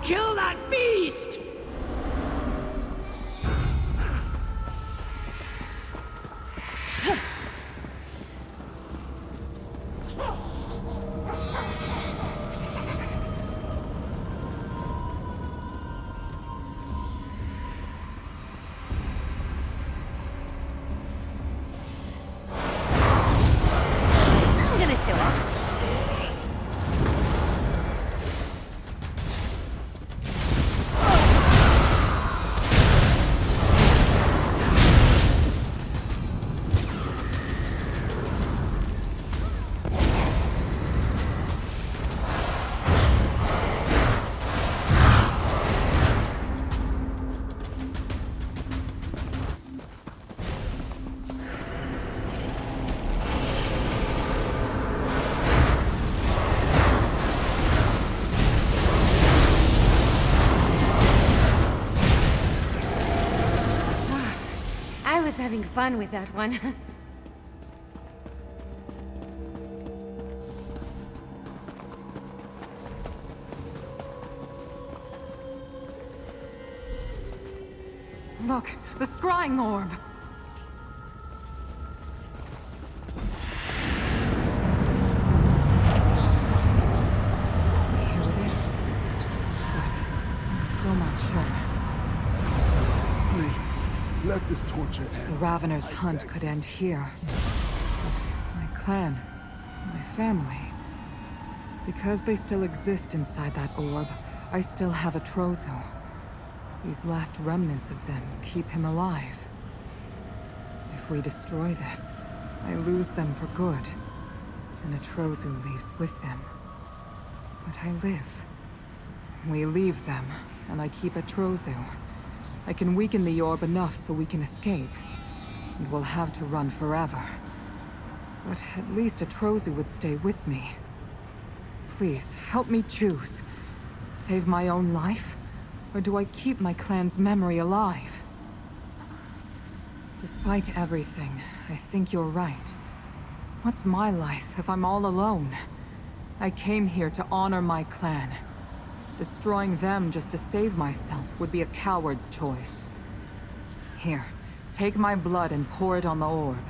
kill that beast! I'm gonna show off. I was having fun with that one. Look, the scrying orb! Here it is. But I'm still not sure. Please, let this torture The end. Ravener's hunt could end here. But my clan, my family... Because they still exist inside that orb, I still have a Trozu. These last remnants of them keep him alive. If we destroy this, I lose them for good. And a Trozu leaves with them. But I live. We leave them, and I keep a Trozu. I can weaken the orb enough so we can escape. And we'll have to run forever. But at least a Trozu would stay with me. Please, help me choose. Save my own life? Or do I keep my clan's memory alive? Despite everything, I think you're right. What's my life if I'm all alone? I came here to honor my clan. Destroying them just to save myself would be a coward's choice. Here, take my blood and pour it on the orb.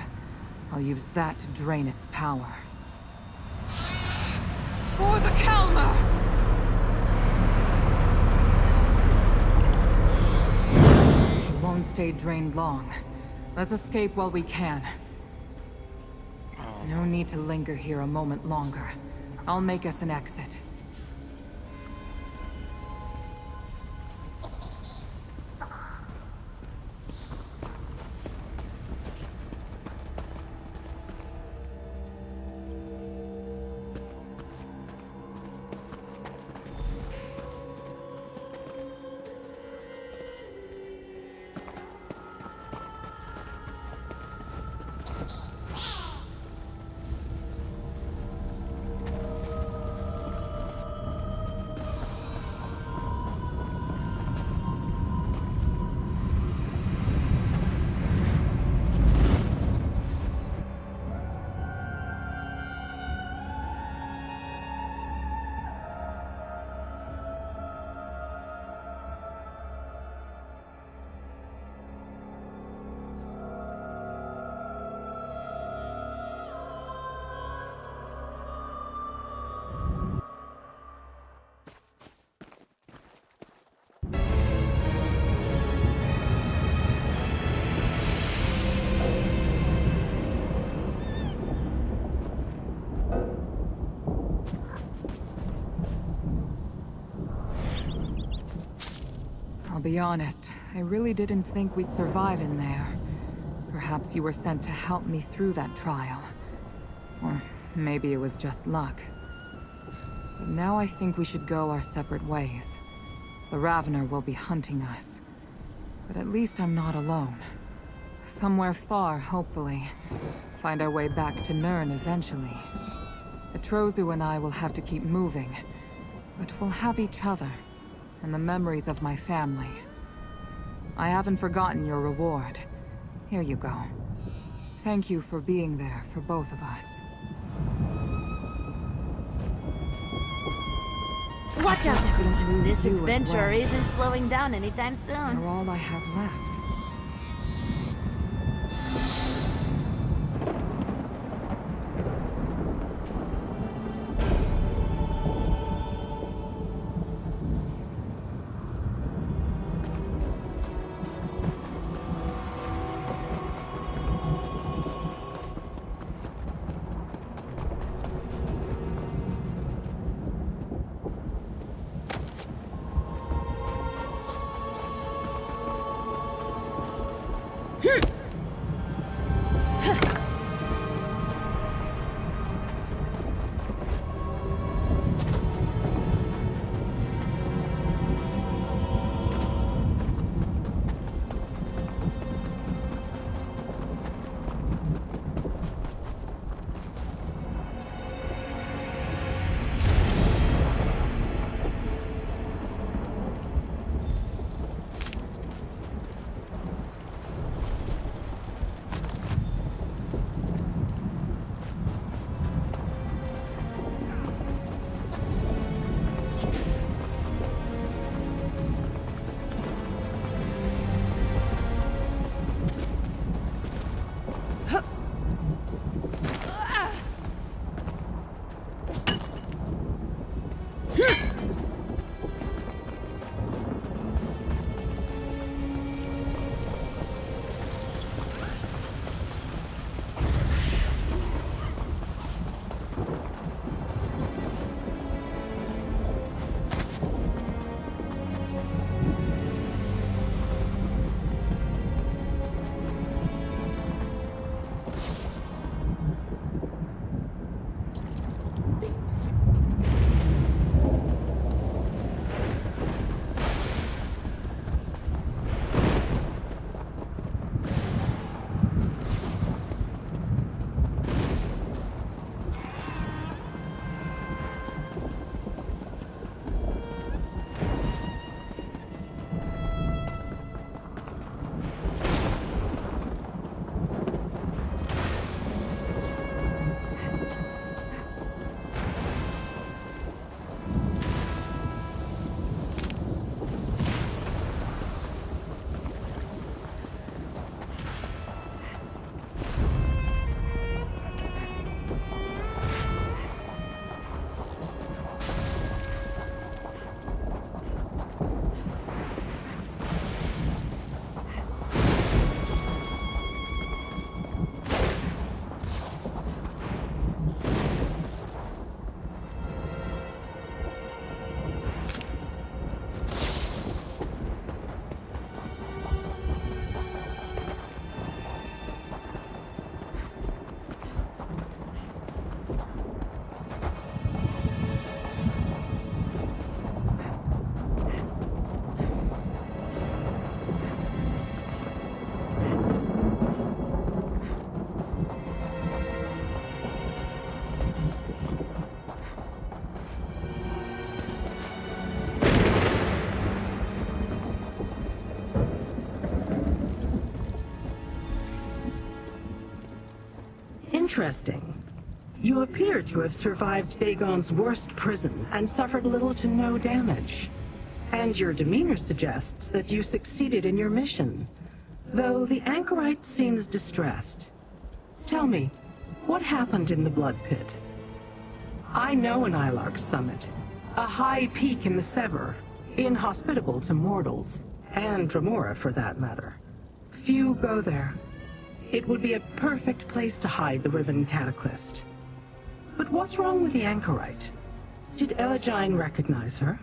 I'll use that to drain its power. For the Kalmar! It won't stay drained long. Let's escape while we can. No need to linger here a moment longer. I'll make us an exit. I'll be honest, I really didn't think we'd survive in there. Perhaps you were sent to help me through that trial. Or maybe it was just luck. But now I think we should go our separate ways. The Ravener will be hunting us. But at least I'm not alone. Somewhere far, hopefully. Find our way back to Nirn eventually. Atrozu and I will have to keep moving. But we'll have each other. And the memories of my family. I haven't forgotten your reward. Here you go. Thank you for being there for both of us. Watch out! couldn't lose This you as adventure well. isn't slowing down anytime soon. You're all I have left. Interesting. You appear to have survived Dagon's worst prison and suffered little to no damage. And your demeanor suggests that you succeeded in your mission, though the anchorite seems distressed. Tell me, what happened in the Blood Pit? I know an Ilark summit, a high peak in the Sever, inhospitable to mortals, and Dremora for that matter. Few go there. It would be a perfect place to hide the Riven Cataclysm. But what's wrong with the anchorite? Did Elegine recognize her?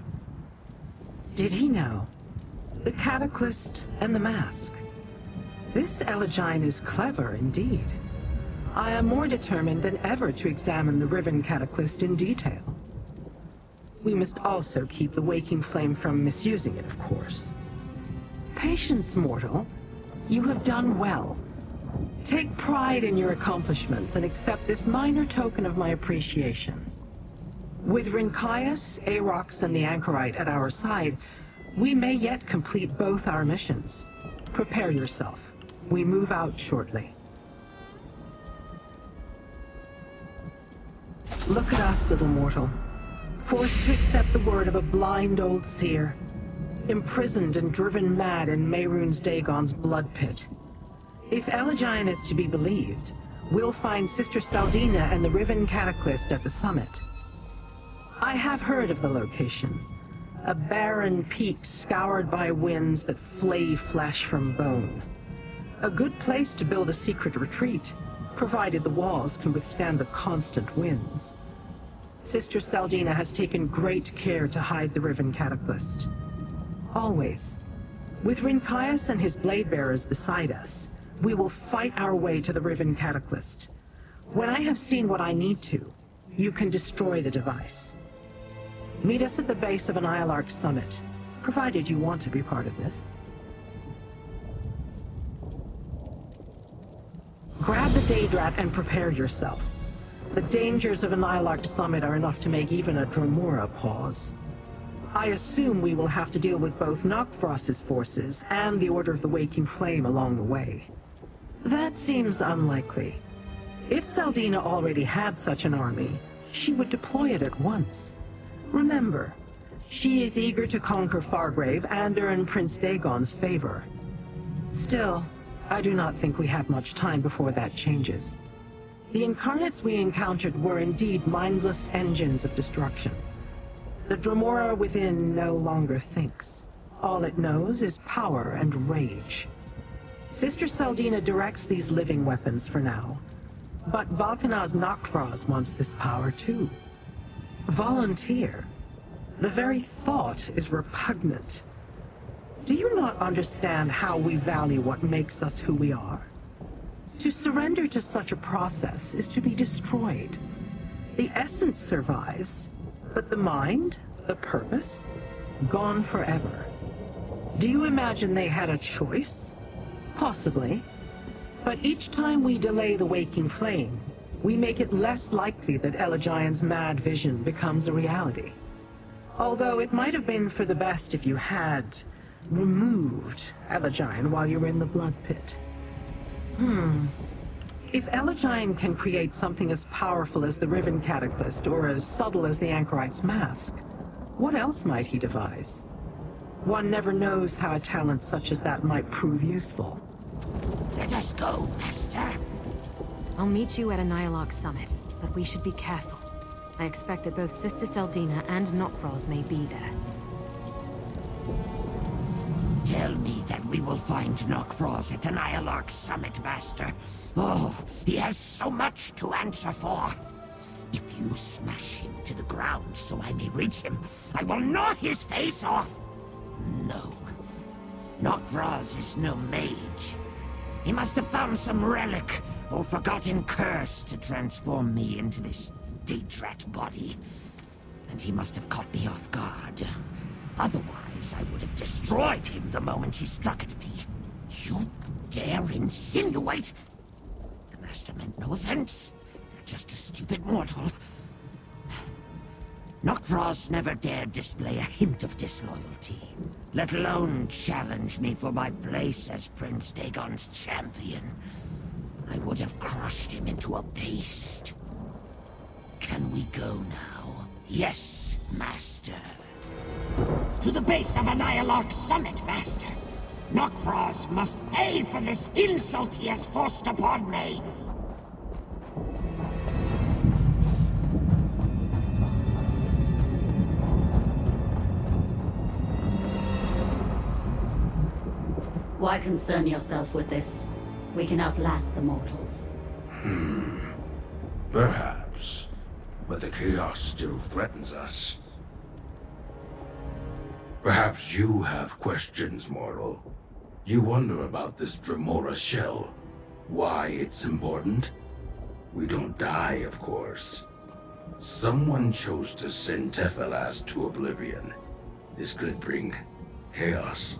Did he know? The Cataclysm and the mask. This Elegine is clever indeed. I am more determined than ever to examine the Riven Cataclysm in detail. We must also keep the Waking Flame from misusing it, of course. Patience, mortal. You have done well. Take pride in your accomplishments and accept this minor token of my appreciation. With Rincaius, Arox, and the Anchorite at our side, we may yet complete both our missions. Prepare yourself. We move out shortly. Look at us, little mortal. forced to accept the word of a blind old seer, imprisoned and driven mad in Mehrunes Dagon's blood pit. If Elegion is to be believed, we'll find Sister Saldina and the Riven Cataclysm at the summit. I have heard of the location. A barren peak scoured by winds that flay flesh from bone. A good place to build a secret retreat, provided the walls can withstand the constant winds. Sister Saldina has taken great care to hide the Riven Cataclysm. Always. With Rincaius and his blade bearers beside us, we will fight our way to the Riven Cataclysm. When I have seen what I need to, you can destroy the device. Meet us at the base of an Ilark summit, provided you want to be part of this. Grab the Daedrat and prepare yourself. The dangers of an Ilark summit are enough to make even a Dremora pause. I assume we will have to deal with both Nokfrost's forces and the Order of the Waking Flame along the way. That seems unlikely. If Saldina already had such an army, she would deploy it at once. Remember, she is eager to conquer Fargrave and earn Prince Dagon's favor. Still, I do not think we have much time before that changes. The incarnates we encountered were indeed mindless engines of destruction. The Dremora within no longer thinks. All it knows is power and rage. Sister Saldina directs these living weapons for now. But Valkanaz Nokfrost wants this power too. Volunteer. The very thought is repugnant. Do you not understand how we value what makes us who we are? To surrender to such a process is to be destroyed. The essence survives, but the mind, the purpose, gone forever. Do you imagine they had a choice? Possibly. But each time we delay the waking flame, we make it less likely that Elegion's mad vision becomes a reality. Although it might have been for the best if you had removed Elegion while you were in the blood pit. If Elegion can create something as powerful as the Riven Cataclysm or as subtle as the Anchorite's mask, what else might he devise? One never knows how a talent such as that might prove useful. Let us go, Master. I'll meet you at a Nyalok summit, but we should be careful. I expect that both Sister Saldina and Nokfrost may be there. Tell me that we will find Nokfrost at the Nyalok summit, Master. Oh, he has so much to answer for. If you smash him to the ground so I may reach him, I will gnaw his face off. No. Nokfrost is no mage. He must have found some relic or forgotten curse to transform me into this Daedrat body. And he must have caught me off guard. Otherwise, I would have destroyed him the moment he struck at me. You dare insinuate? The Master meant no offense. You're just a stupid mortal. Nokfrost never dared display a hint of disloyalty, let alone challenge me for my place as Prince Dagon's champion. I would have crushed him into a paste. Can we go now? Yes, Master. To the base of a Nyalok summit, Master. Nokfrost must pay for this insult he has forced upon me. Why concern yourself with this? We can outlast the mortals. Perhaps. But the chaos still threatens us. Perhaps you have questions, mortal. You wonder about this Dremora shell. Why it's important? We don't die, of course. Someone chose to send Tephalas to oblivion. This could bring chaos.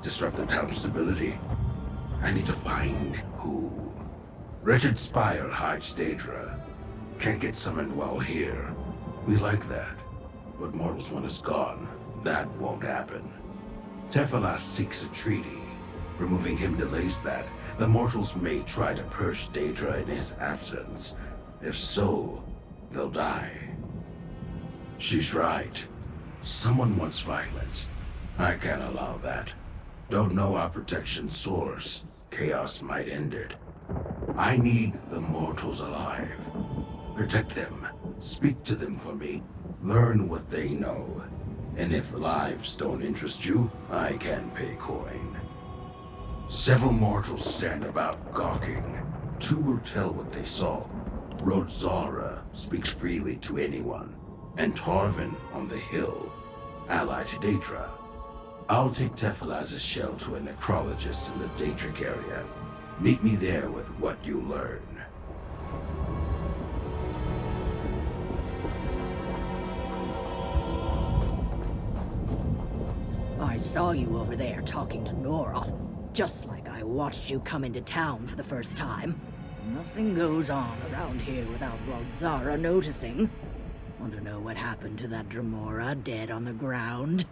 Disrupt the town's stability. I need to find who. Wretched Spire hides Daedra. Can't get summoned while here. We like that. But mortals want us gone. That won't happen. Tephalas seeks a treaty. Removing him delays that. The mortals may try to purge Daedra in his absence. If so, they'll die. She's right. Someone wants violence. I can't allow that. Don't know our protection source. Chaos might end it. I need the mortals alive. Protect them. Speak to them for me. Learn what they know. And if lives don't interest you, I can pay coin. Several mortals stand about gawking. 2 will tell what they saw. Rodzara speaks freely to anyone. And Tarvin on the hill, allied to Daedra. I'll take Tephalaz's shell to a necrologist in the Daedric area. Meet me there with what you learn. I saw you over there talking to Nora, just like I watched you come into town for the first time. Nothing goes on around here without Rodzara noticing. Want to know what happened to that Dremora dead on the ground?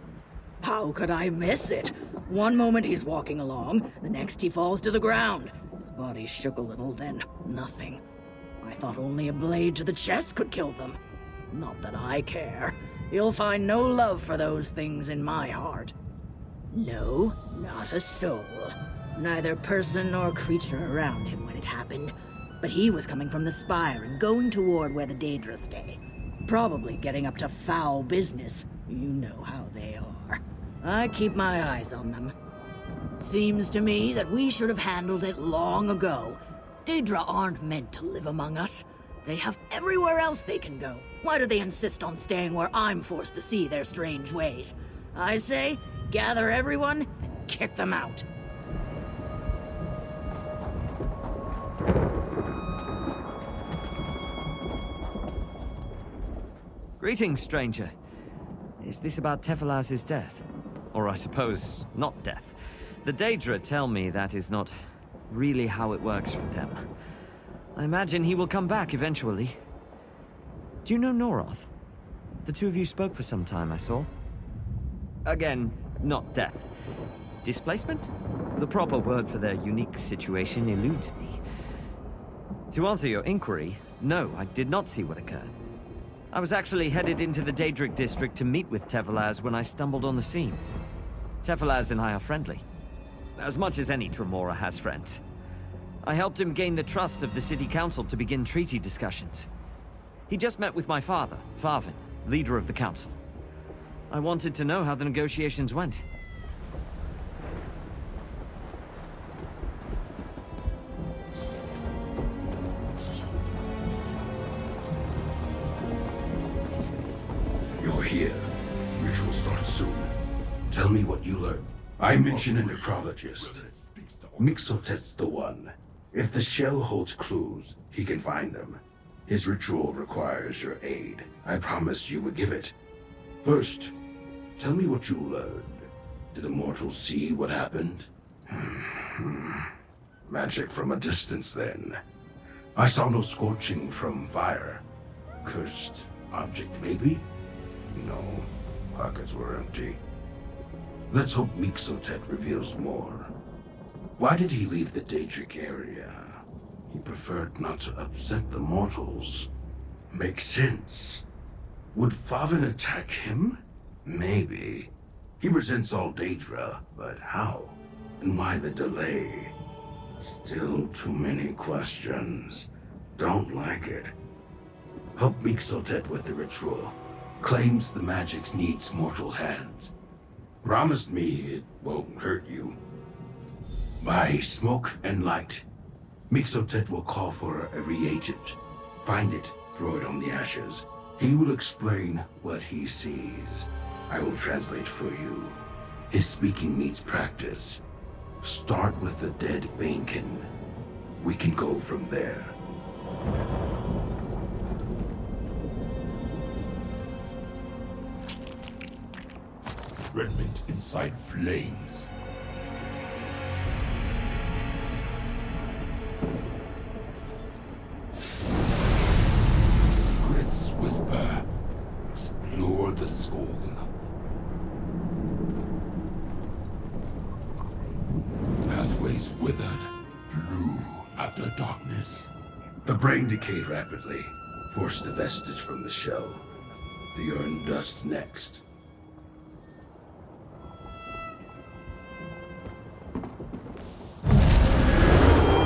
How could I miss it? One moment he's walking along, the next he falls to the ground. His body shook a little, then nothing. I thought only a blade to the chest could kill them. Not that I care. You'll find no love for those things in my heart. No, not a soul. Neither person nor creature around him when it happened. But he was coming from the spire and going toward where the Daedra stay. Probably getting up to foul business. You know how they are. I keep my eyes on them. Seems to me that we should have handled it long ago. Daedra aren't meant to live among us. They have everywhere else they can go. Why do they insist on staying where I'm forced to see their strange ways? I say, gather everyone and kick them out. Greetings, stranger. Is this about Tephalaz's death? Or I suppose, not death. The Daedra tell me that is not really how it works for them. I imagine he will come back eventually. Do you know Noroth? The 2 of you spoke for some time, I saw. Again, not death. Displacement? The proper word for their unique situation eludes me. To answer your inquiry, no, I did not see what occurred. I was actually headed into the Daedric district to meet with Tephalaz when I stumbled on the scene. Tephalaz and I are friendly. As much as any Dremora has friends. I helped him gain the trust of the city council to begin treaty discussions. He just met with my father, Farvin, leader of the council. I wanted to know how the negotiations went. You're here. Ritual starts soon. Tell me what you learned. I mentioned a necrologist. Mixotet's the one. If the shell holds clues, he can find them. His ritual requires your aid. I promised you would give it. First, tell me what you learned. Did the mortals see what happened? Magic from a distance, then. I saw no scorching from fire. Cursed object, maybe? No, pockets were empty. Let's hope Mixotet reveals more. Why did he leave the Daedric area? He preferred not to upset the mortals. Makes sense. Would Farvin attack him? Maybe. He resents all Daedra, but how? And why the delay? Still too many questions. Don't like it. Help Mixotet with the ritual. Claims the magic needs mortal hands. Promised me it won't hurt you. By smoke and light, Mixotet will call for a reagent. Find it, throw it on the ashes. He will explain what he sees. I will translate for you. His speaking needs practice. Start with the dead Banekin. We can go from there. Redmond inside flames. Secrets whisper. Explore the skull. Pathways withered. Flew after darkness. The brain decayed rapidly. Forced a vestige from the shell. the Urn Dust next.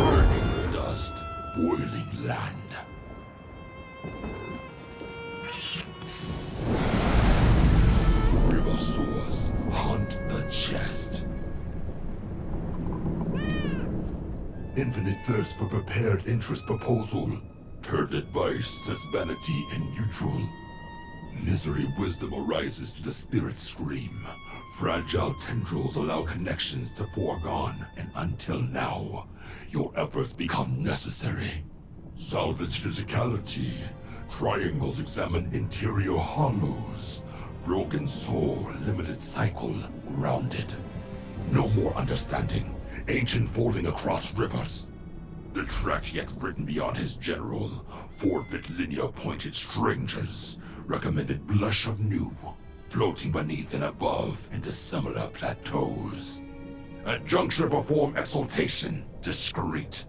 Burning dust, boiling land. River source, hunt the chest. Infinite thirst for prepared interest proposal. Turned advice as vanity and neutral. Misery wisdom arises to the spirit scream. Fragile tendrils allow connections to foregone, and until now, your efforts become necessary. Salvage physicality. Triangles examine interior hollows. Broken soul, limited cycle, grounded. No more understanding. Ancient folding across rivers. The track yet written beyond his general. Forfeit linear pointed strangers. Recommended blush of new. Floating beneath and above into similar plateaus. At juncture perform exaltation. Discreet.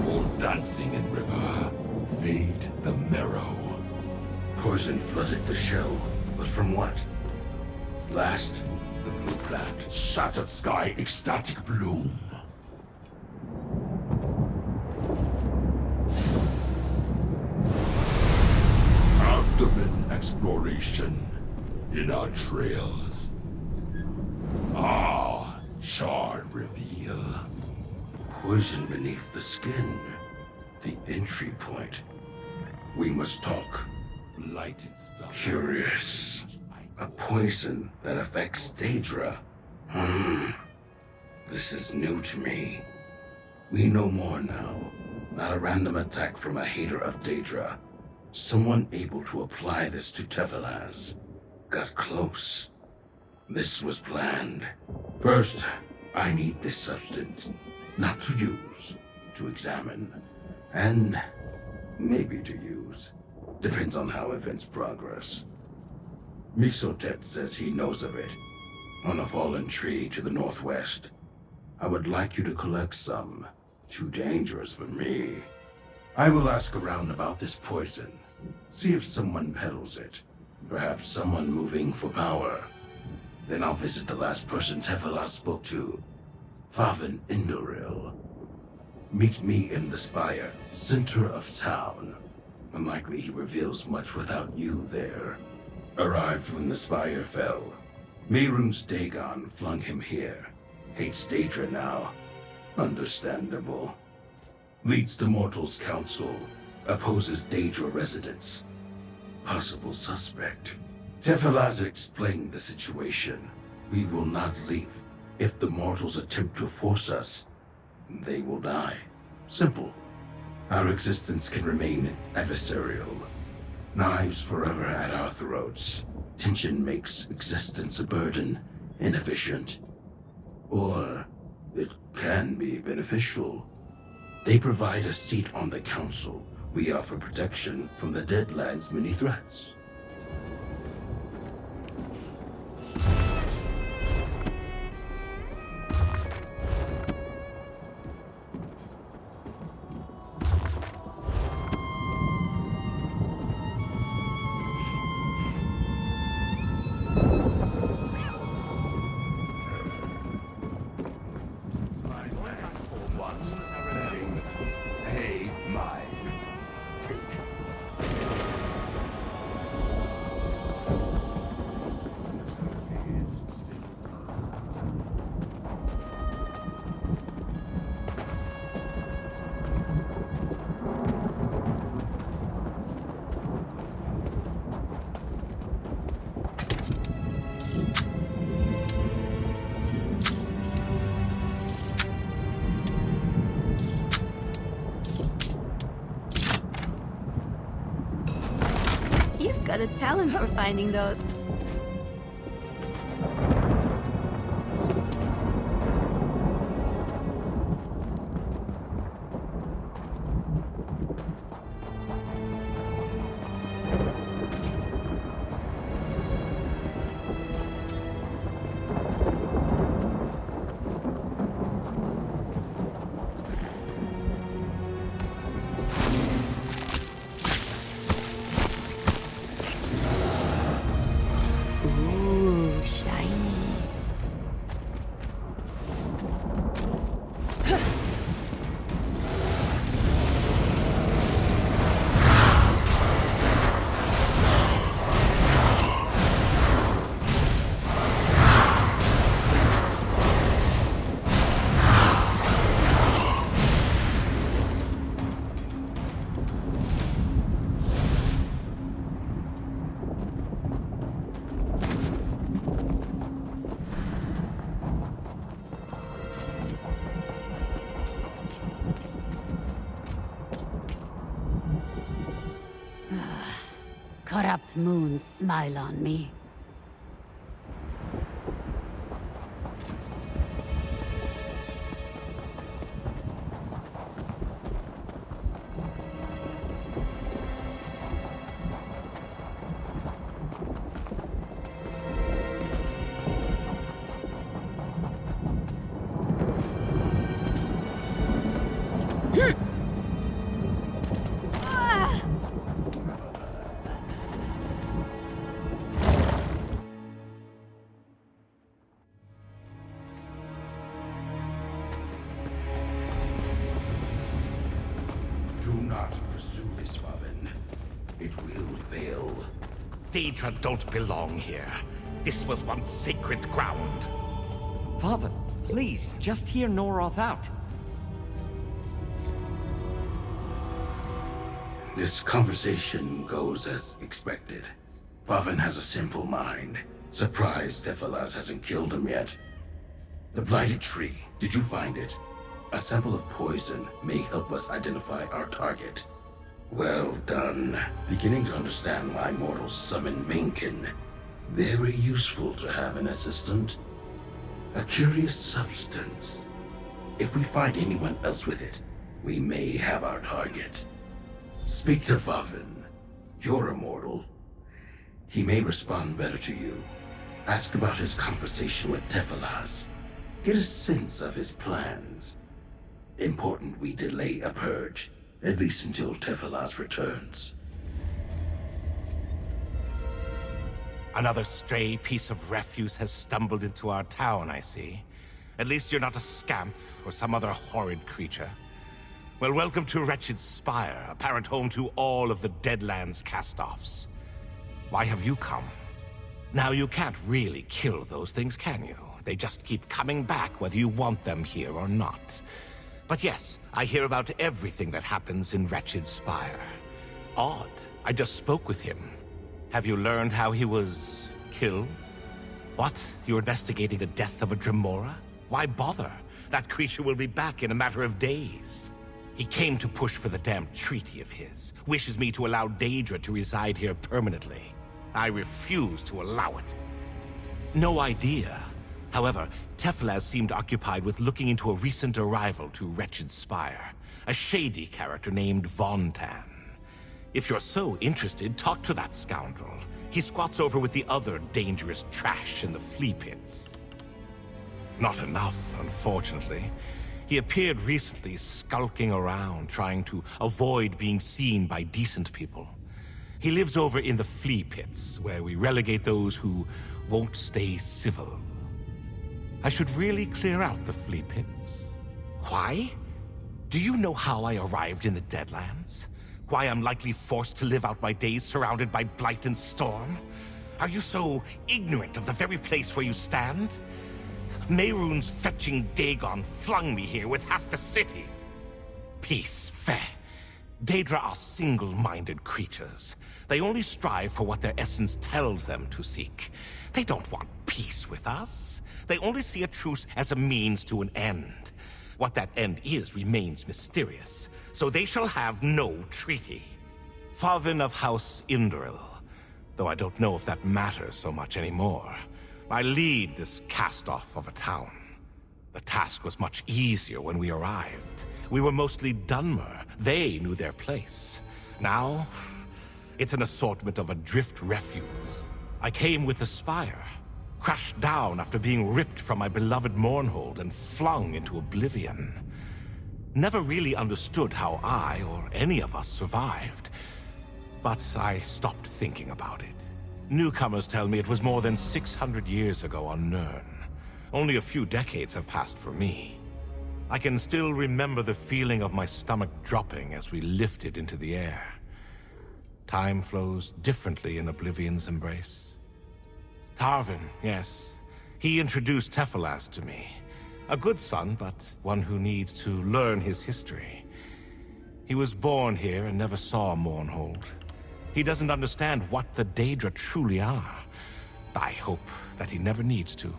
More dancing in river. Fade the marrow. Poison flooded the shell, but from what? Last, the blue plant. Shattered sky, ecstatic bloom. Abdomen exploration in our trails. Ah, charred reveal. Poison beneath the skin. The entry point. We must talk. Lighted stuff. Curious. A poison that affects Daedra. This is new to me. We know more now. Not a random attack from a hater of Daedra. Someone able to apply this to Tefilaz. Got close. This was planned. First, I need this substance. Not to use, to examine. And maybe to use. Depends on how events progress. Mixotet says he knows of it. On a fallen tree to the northwest. I would like you to collect some. Too dangerous for me. I will ask around about this poison. See if someone peddles it. Perhaps someone moving for power. Then I'll visit the last person Tefilaz spoke to. Faven Indoril. Meet me in the spire, center of town. Unlikely he reveals much without you there. Arrived when the spire fell. Mehrunes Dagon flung him here. Hates Daedra now. Understandable. Leads the Mortals Council. Opposes Daedra residents. Possible suspect. Tefilaz explained the situation. We will not leave. If the mortals attempt to force us, they will die. Simple. Our existence can remain adversarial. Knives forever at our throats. Tension makes existence a burden, inefficient. Or it can be beneficial. They provide a seat on the council. We offer protection from the Deadlands' many threats. You've got a talent for finding those. Ooh, shiny. Corrupt moons smile on me. Do not pursue this, Favin. It will fail. Daedra don't belong here. This was once sacred ground. Father, please, just hear Noroth out. This conversation goes as expected. Favin has a simple mind. Surprised Tephalas hasn't killed him yet. The Blighted Tree, did you find it? A sample of poison may help us identify our target. Well done. Beginning to understand why mortals summon Minkin. Very useful to have an assistant. A curious substance. If we find anyone else with it, we may have our target. Speak to Favin. You're immortal. He may respond better to you. Ask about his conversation with Tephalas. Get a sense of his plans. Important we delay a purge, at least until Tephalas returns. Another stray piece of refuse has stumbled into our town, I see. At least you're not a scamp or some other horrid creature. Well, welcome to Wretched Spire, apparent home to all of the Deadlands cast-offs. Why have you come? Now, you can't really kill those things, can you? They just keep coming back whether you want them here or not. But yes, I hear about everything that happens in Wretched Spire. Odd. I just spoke with him. Have you learned how he was killed? What? You're investigating the death of a Dremora? Why bother? That creature will be back in a matter of days. He came to push for the damn treaty of his. Wishes me to allow Daedra to reside here permanently. I refuse to allow it. No idea. However, Tephalas seemed occupied with looking into a recent arrival to Wretched Spire. A shady character named Vontan. If you're so interested, talk to that scoundrel. He squats over with the other dangerous trash in the flea pits. Not enough, unfortunately. He appeared recently skulking around, trying to avoid being seen by decent people. He lives over in the flea pits, where we relegate those who won't stay civil. I should really clear out the flea pits. Why? Do you know how I arrived in the Deadlands? Why I'm likely forced to live out my days surrounded by blight and storm? Are you so ignorant of the very place where you stand? Mehrunes fetching Dagon flung me here with half the city. Peace, fair. Daedra are single-minded creatures. They only strive for what their essence tells them to seek. They don't want peace with us. They only see a truce as a means to an end. What that end is remains mysterious, so they shall have no treaty. Favin of House Indoril, though I don't know if that matters so much anymore. I lead this cast-off of a town. The task was much easier when we arrived. We were mostly Dunmer. They knew their place. Now, it's an assortment of adrift refuse. I came with the Spire, crashed down after being ripped from my beloved Mournhold and flung into oblivion. Never really understood how I, or any of us, survived. But I stopped thinking about it. Newcomers tell me it was more than 600 years ago on Nirn. Only a few decades have passed for me. I can still remember the feeling of my stomach dropping as we lifted into the air. Time flows differently in Oblivion's embrace. Tarvin, yes. He introduced Tephalas to me. A good son, but one who needs to learn his history. He was born here and never saw Mournhold. He doesn't understand what the Daedra truly are. I hope that he never needs to.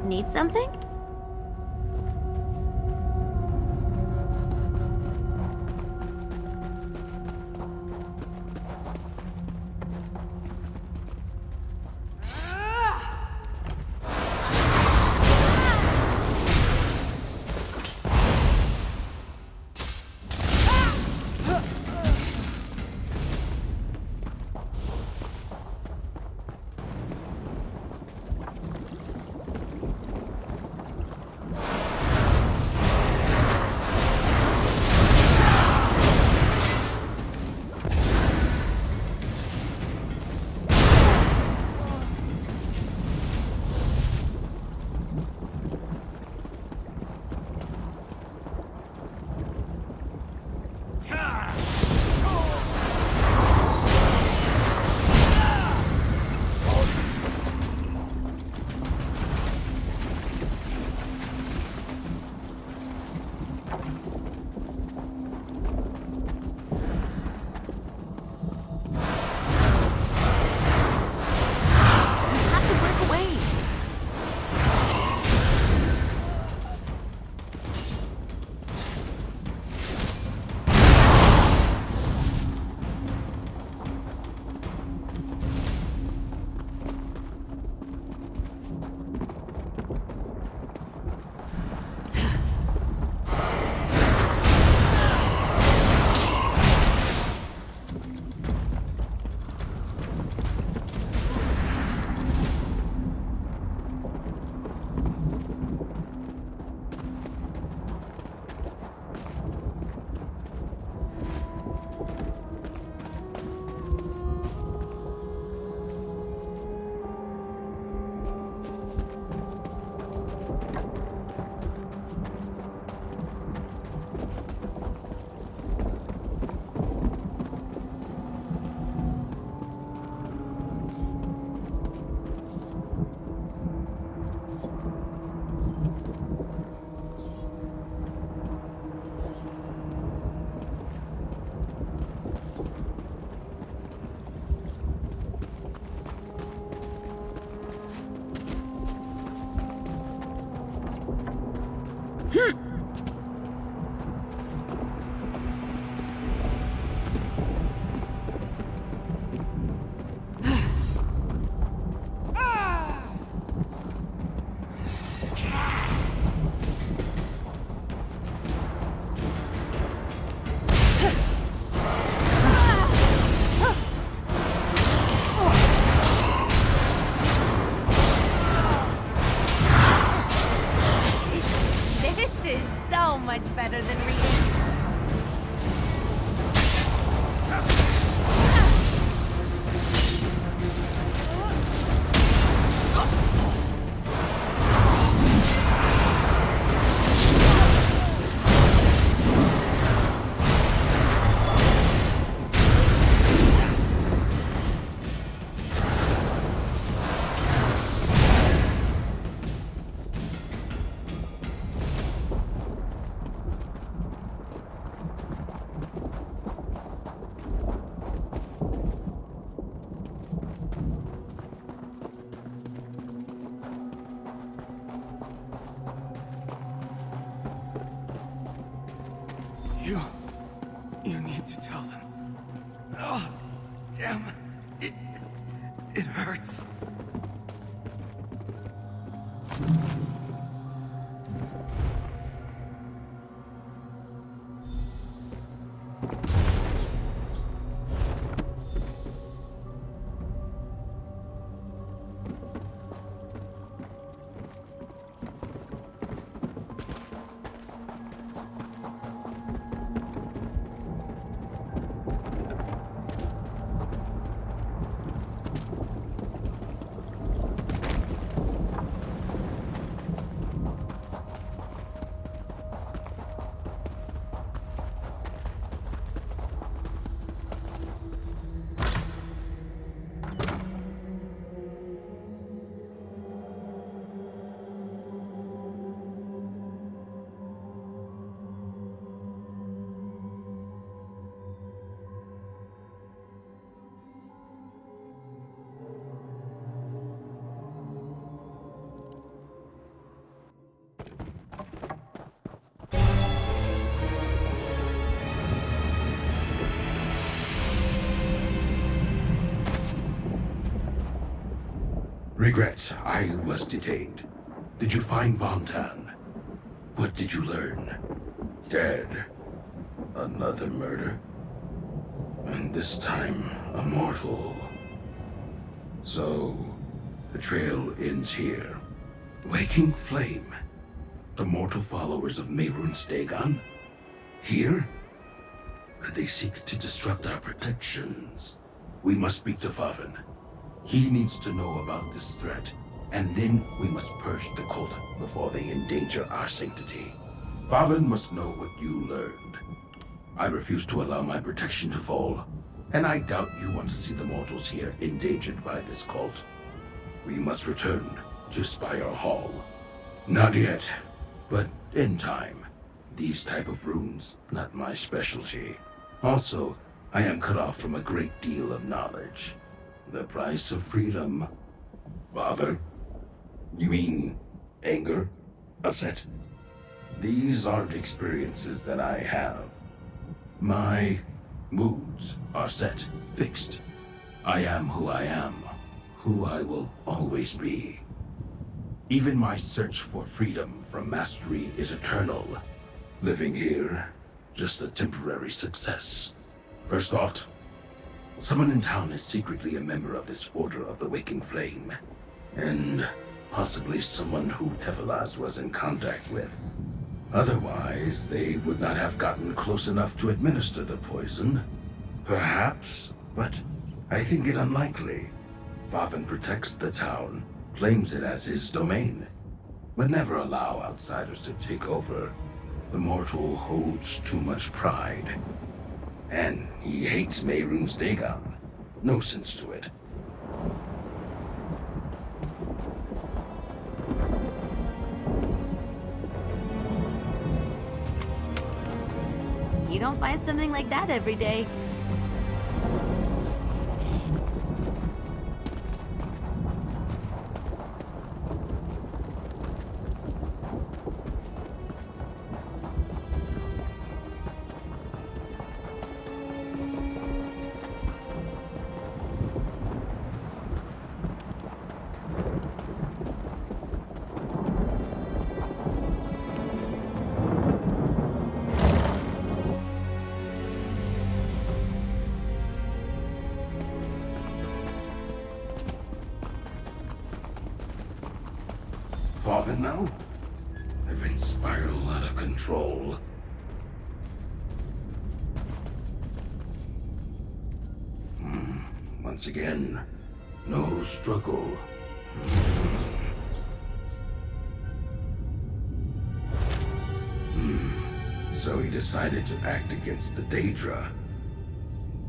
Need something? is so much better than reading. You need to tell them. Oh, damn. It hurts. Regret, I was detained. Did you find Vontan? What did you learn? Dead. Another murder? And this time, a mortal. So, the trail ends here. Waking Flame. The mortal followers of Mehrunes Dagon? Here? Could they seek to disrupt our protections? We must speak to Faven. He needs to know about this threat, and then we must purge the cult before they endanger our sanctity. Faven must know what you learned. I refuse to allow my protection to fall, and I doubt you want to see the mortals here endangered by this cult. We must return to Spire Hall. Not yet, but in time. These type of runes, not my specialty. Also, I am cut off from a great deal of knowledge. The price of freedom. Father? You mean anger? Upset? These aren't experiences that I have. My moods are set, fixed. I am who I will always be. Even my search for freedom from mastery is eternal. Living here, just a temporary success. First thought, someone in town is secretly a member of this Order of the Waking Flame. And possibly someone who Tefilaz was in contact with. Otherwise, they would not have gotten close enough to administer the poison. Perhaps, but I think it unlikely. Faven protects the town, claims it as his domain, would never allow outsiders to take over. The mortal holds too much pride. And he hates Mehrunes Dagon. No sense to it. You don't find something like that every day. Faven now? Events spiral out of control. control. Once again, no struggle. So he decided to act against the Daedra.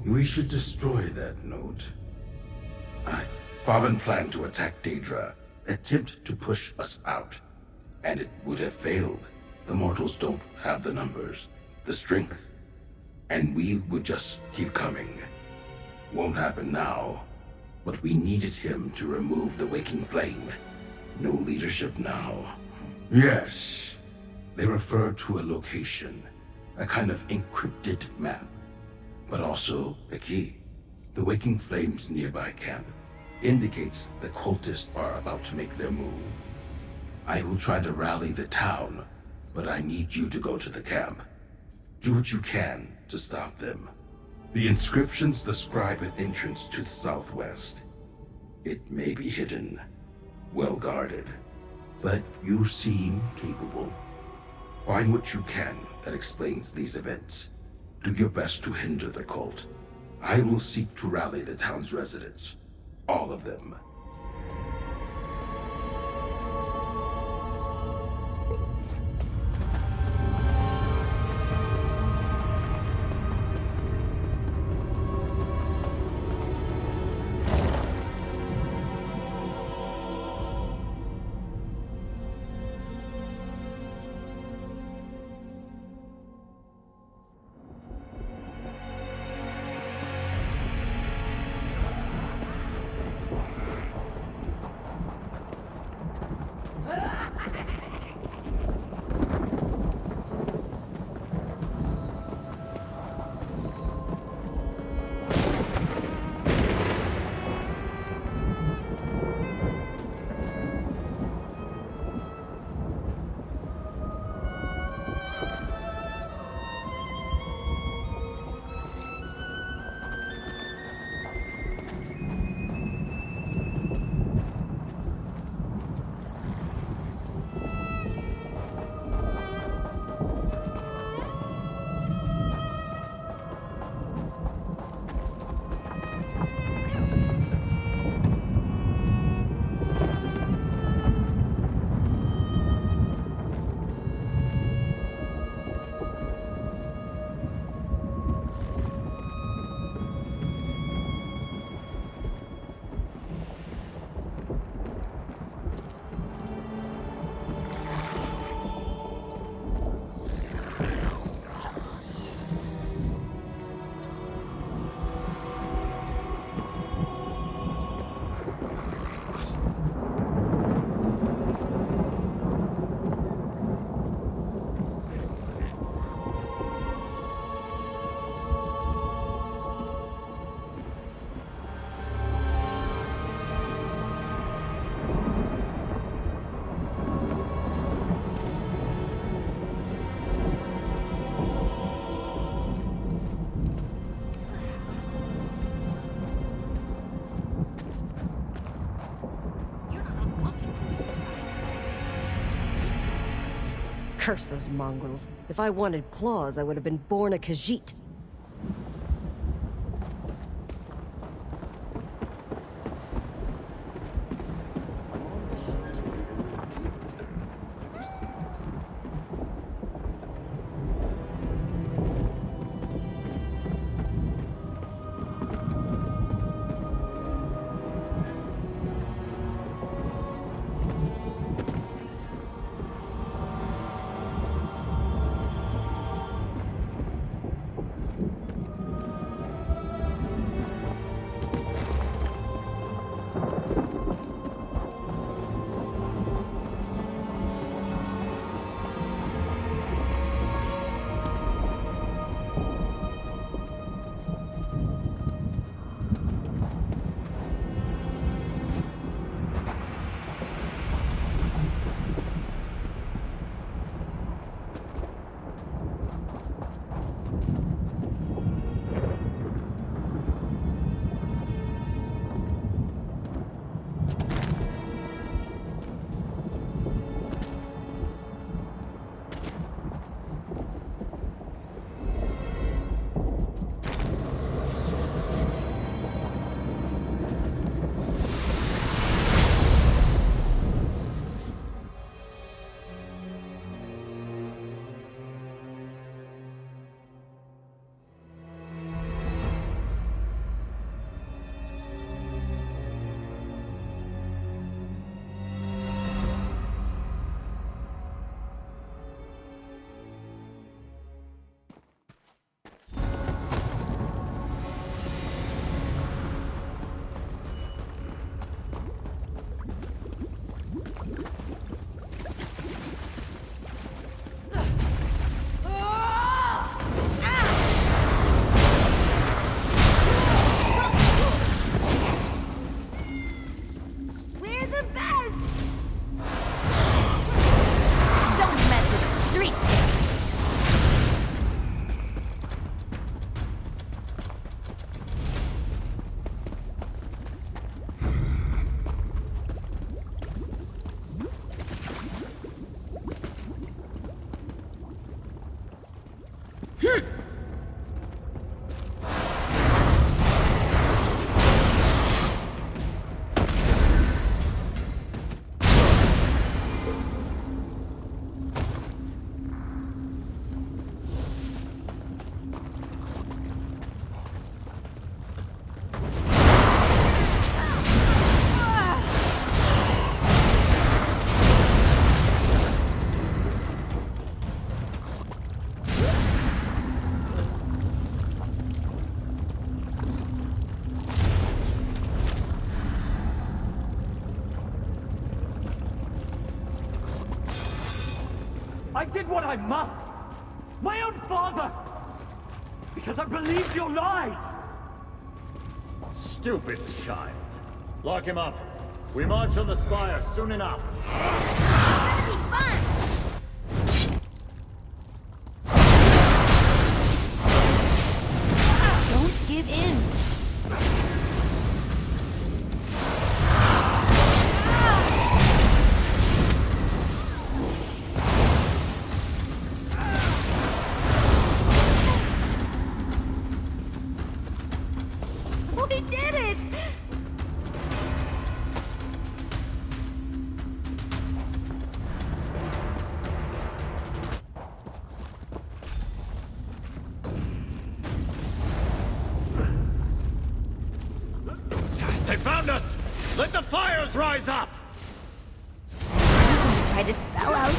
We should destroy that note. Farven planned to attack Daedra, attempt to push us out. And it would have failed. The mortals don't have the numbers, the strength. And we would just keep coming. Won't happen now, but we needed him to remove the waking flame. No leadership now. Yes. They refer to a location, a kind of encrypted map, but also a key. The waking flame's nearby camp indicates the cultists are about to make their move. I will try to rally the town, but I need you to go to the camp. Do what you can to stop them. The inscriptions describe an entrance to the southwest. It may be hidden, well guarded, but you seem capable. Find what you can that explains these events. Do your best to hinder the cult. I will seek to rally the town's residents. All of them. Curse those mongrels. If I wanted claws, I would have been born a Khajiit. I did what I must! My own father! Because I believed your lies! Stupid child. Lock him up. We march on the spire soon enough. Don't give in. We did it! They found us! Let the fires rise up! Try to spell out.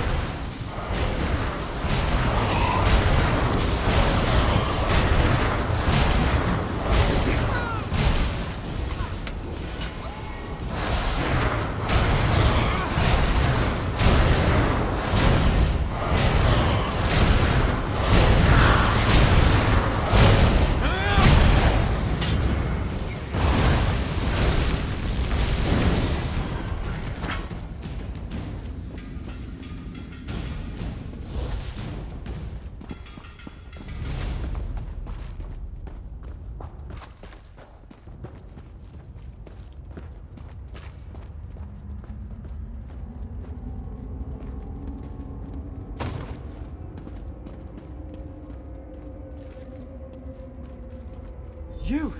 You!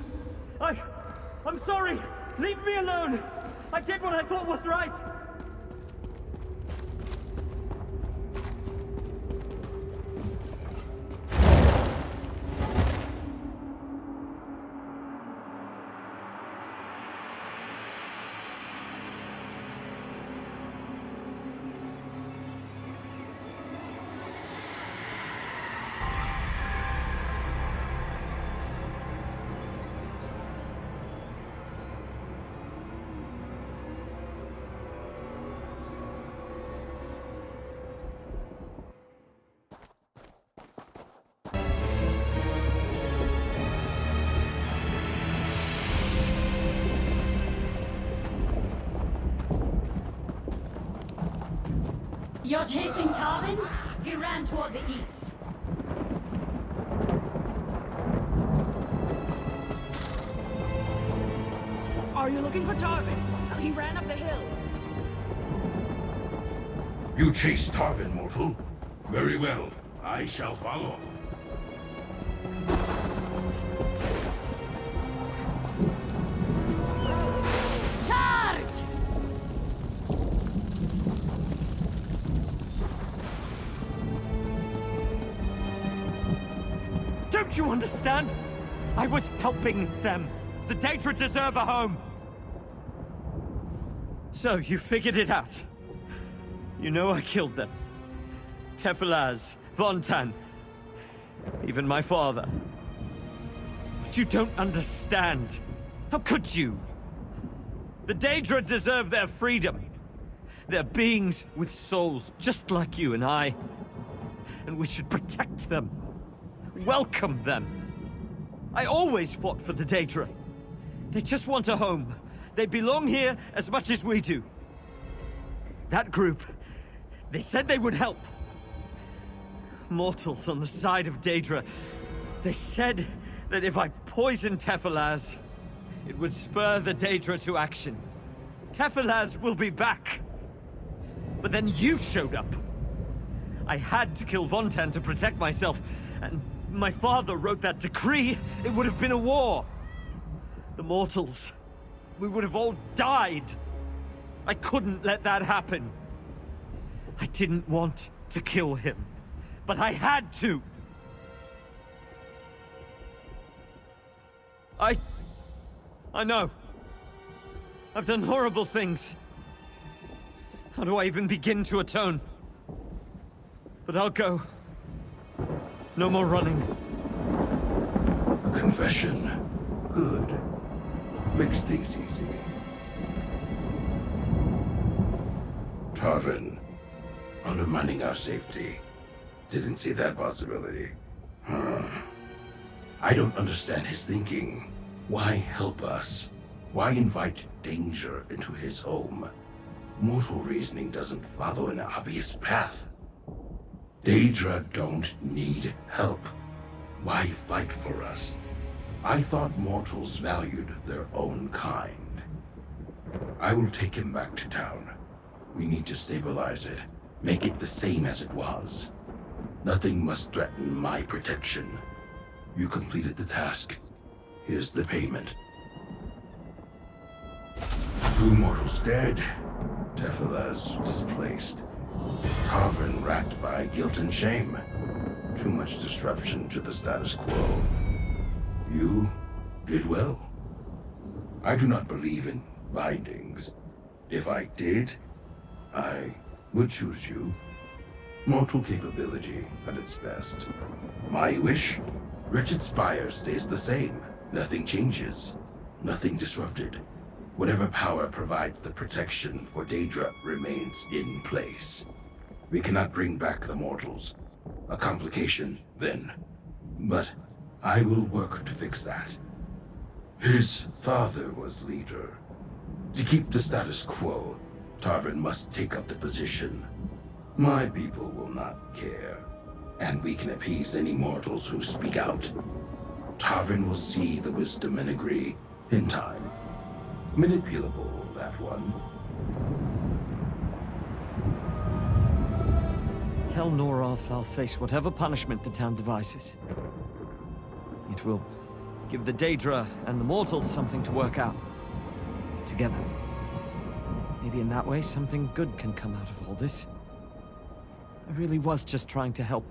I'm sorry! Leave me alone! I did what I thought was right! You're chasing Tarvin? He ran toward the east. Are you looking for Tarvin? He ran up the hill. You chased Tarvin, mortal? Very well. I shall follow. Charge! Don't you understand? I was helping them. The Daedra deserve a home. So, you figured it out. You know I killed them. Tefilaz, Vontan, even my father. But you don't understand. How could you? The Daedra deserve their freedom. They're beings with souls, just like you and I. And we should protect them. Welcome them. I always fought for the Daedra. They just want a home. They belong here as much as we do. That group, they said they would help. Mortals on the side of Daedra, they said that if I poisoned Tefilaz, it would spur the Daedra to action. Tefilaz will be back. But then you showed up. I had to kill Vontan to protect myself, and my father wrote that decree, it would have been a war. The mortals, we would have all died. I couldn't let that happen. I didn't want to kill him, but I had to. I know. I've done horrible things. How do I even begin to atone? But I'll go. No more running. A confession. Good. Makes things easy. Tarvin, undermining our safety. Didn't see that possibility. I don't understand his thinking. Why help us? Why invite danger into his home? Mortal reasoning doesn't follow an obvious path. Daedra don't need help. Why fight for us? I thought mortals valued their own kind. I will take him back to town. We need to stabilize it. Make it the same as it was. Nothing must threaten my protection. You completed the task. Here's the payment. 2 mortals dead. Tefilaz displaced. Tarvin racked by guilt and shame. Too much disruption to the status quo. You did well. I do not believe in bindings. If I did, I would choose you. Mortal capability at its best. My wish? Wretched Spire stays the same. Nothing changes. Nothing disrupted. Whatever power provides the protection for Daedra remains in place. We cannot bring back the mortals. A complication, then. But I will work to fix that. His father was leader. To keep the status quo, Tarvin must take up the position. My people will not care, and we can appease any mortals who speak out. Tarvin will see the wisdom and agree in time. Manipulable, that one. Tell Noroth I'll face whatever punishment the town devises. It will give the Daedra and the mortals something to work out. Together. Maybe in that way something good can come out of all this. I really was just trying to help.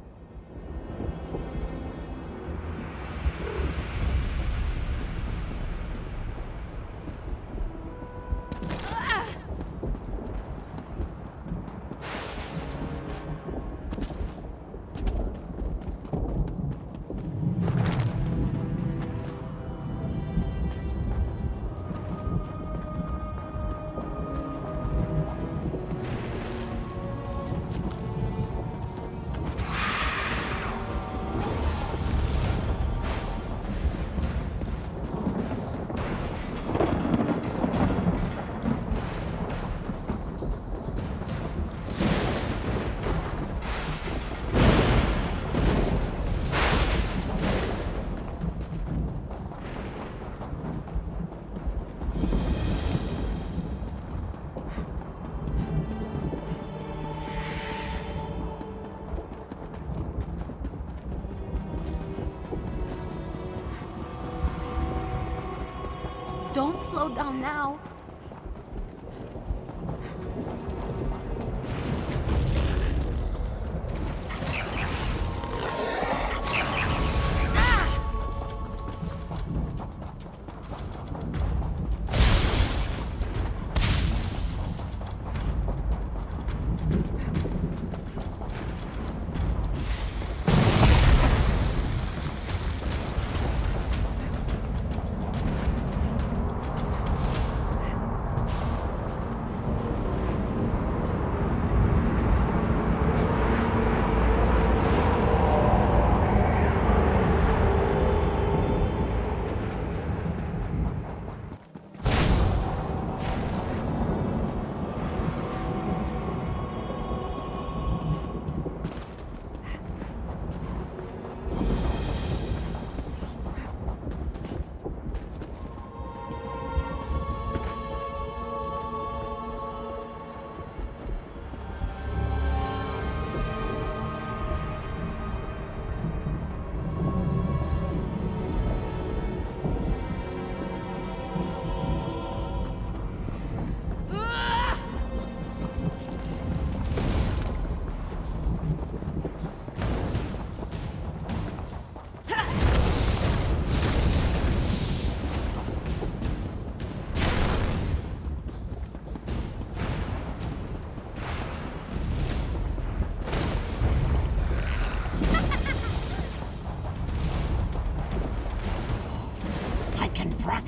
Don't slow down now.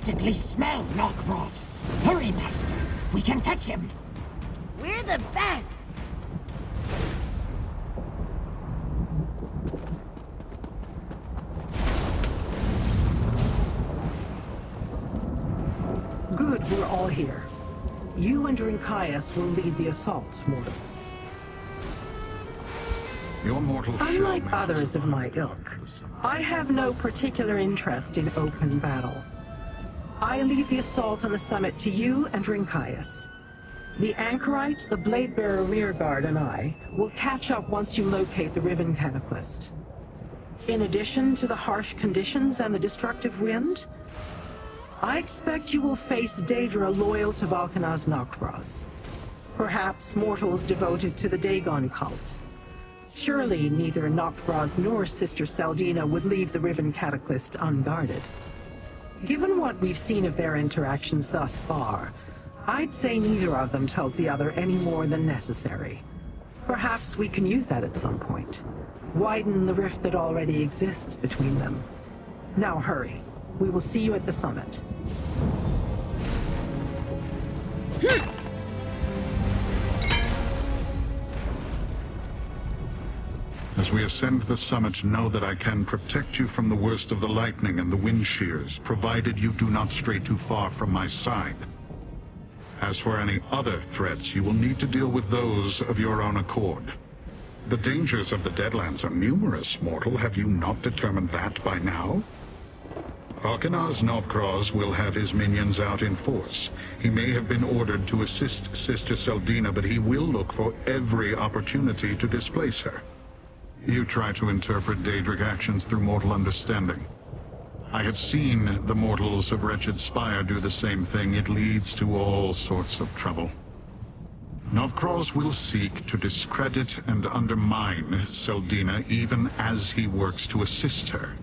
practically smell Nokfrost. Hurry, Master. We can catch him. We're the best! Good, we're all here. You and Drinkias will lead the assault, Mortal. Your mortal shell Unlike may others of my survive ilk, I have no particular interest in open battle. I leave the assault on the summit to you and Drinkias. The Anchorite, the Bladebearer rearguard, and I will catch up once you locate the Riven Cataclysm. In addition to the harsh conditions and the destructive wind, I expect you will face Daedra loyal to Valkanaz Nokfroz. Perhaps mortals devoted to the Dagon cult. Surely neither Nokfroz nor Sister Saldina would leave the Riven Cataclysm unguarded. Given what we've seen of their interactions thus far, I'd say neither of them tells the other any more than necessary. Perhaps we can use that at some point. Widen the rift that already exists between them. Now hurry. We will see you at the summit. As we ascend the summit, know that I can protect you from the worst of the lightning and the wind shears, provided you do not stray too far from my side. As for any other threats, you will need to deal with those of your own accord. The dangers of the Deadlands are numerous, mortal. Have you not determined that by now? Valkanaz Nokfroz will have his minions out in force. He may have been ordered to assist Sister Saldina, but he will look for every opportunity to displace her. You try to interpret Daedric actions through mortal understanding. I have seen the mortals of Wretched Spire do the same thing. It leads to all sorts of trouble. Nokfroz will seek to discredit and undermine Saldina even as he works to assist her.